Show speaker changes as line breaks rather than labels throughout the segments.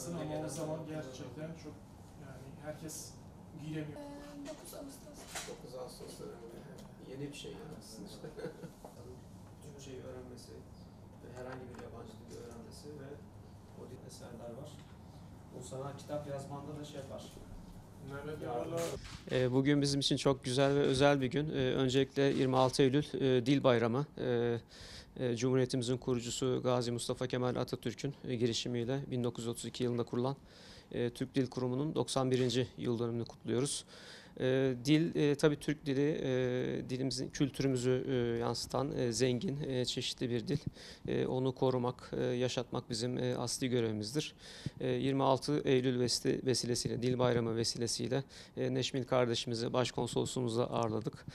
haklısın ama o zaman gerçekten çok yani herkes giremiyor.
9 Ağustos.
9 Ağustos döneminde yeni bir şey yani aslında işte. Türkçeyi öğrenmesi, herhangi bir yabancı dili öğrenmesi ve o dil eserler var. O sana kitap yazmanda da şey yapar.
Evet, valla.
Bugün bizim için çok güzel ve özel bir gün. Öncelikle 26 Eylül Dil Bayramı. Cumhuriyetimizin kurucusu Gazi Mustafa Kemal Atatürk'ün girişimiyle 1932 yılında kurulan Türk Dil Kurumu'nun 91. yıl dönümünü kutluyoruz. Dil tabii Türk dili dilimizin kültürümüzü yansıtan zengin, çeşitli bir dil. Onu korumak, yaşatmak bizim asli görevimizdir. 26 Eylül vesilesiyle, Dil Bayramı vesilesiyle Neşmil kardeşimizi başkonsolosluğumuzda ağırladık.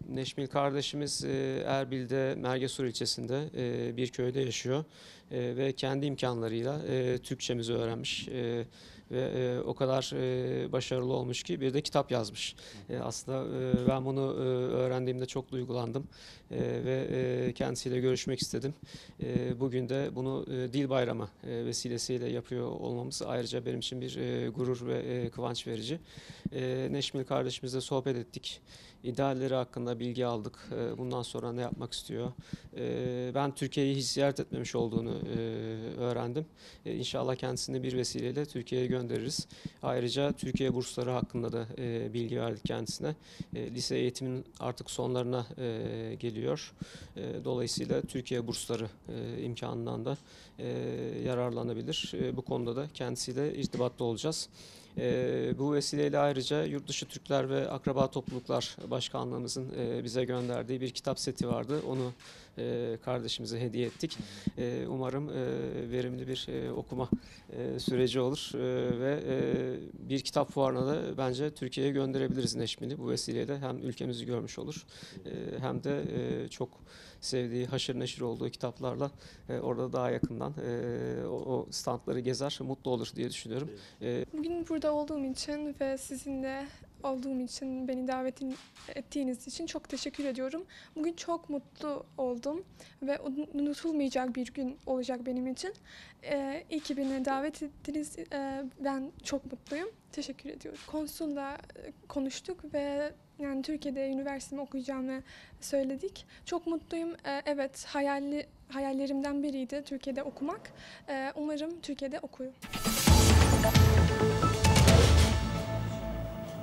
Neşmil kardeşimiz Erbil'de Mergesur ilçesinde bir köyde yaşıyor ve kendi imkanlarıyla Türkçemizi öğrenmiş. Ve o kadar başarılı olmuş ki bir de kitap yazmış. Aslında ben bunu öğrendiğimde çok duygulandım ve kendisiyle görüşmek istedim. Bugün de bunu Dil Bayramı vesilesiyle yapıyor olmamız ayrıca benim için bir gurur ve kıvanç verici. Neşmil kardeşimizle sohbet ettik. İdealleri hakkında bilgi aldık. Bundan sonra ne yapmak istiyor? Ben Türkiye'yi hiç ziyaret etmemiş olduğunu öğrendim. İnşallah kendisini bir vesileyle Türkiye'ye göndeririz. Ayrıca Türkiye bursları hakkında da bilgi verdik kendisine. Lise eğitiminin artık sonlarına geliyor. Dolayısıyla Türkiye bursları imkanından da yararlanabilir. Bu konuda da kendisiyle irtibatta olacağız. Bu vesileyle ayrıca Yurtdışı Türkler ve Akraba Topluluklar Başkanlığımızın bize gönderdiği bir kitap seti vardı. Onu kardeşimize hediye ettik. Umarım verimli bir okuma süreci olur ve bir kitap fuarına da bence Türkiye'ye gönderebiliriz Neşmil'i. Bu vesileyle hem ülkemizi görmüş olur hem de çok sevdiği, haşır neşir olduğu kitaplarla orada daha yakından o standları gezer, mutlu olur diye düşünüyorum.
Bugün burada olduğum için ve sizinle olduğum için, beni davet ettiğiniz için çok teşekkür ediyorum. Bugün çok mutlu oldum ve unutulmayacak bir gün olacak benim için. İyi ki beni davet ettiniz. Ben çok mutluyum. Teşekkür ediyorum. Konsulla konuştuk ve yani Türkiye'de üniversitemi okuyacağımı söyledik. Çok mutluyum. Evet, hayallerimden biriydi Türkiye'de okumak. Umarım Türkiye'de okurum.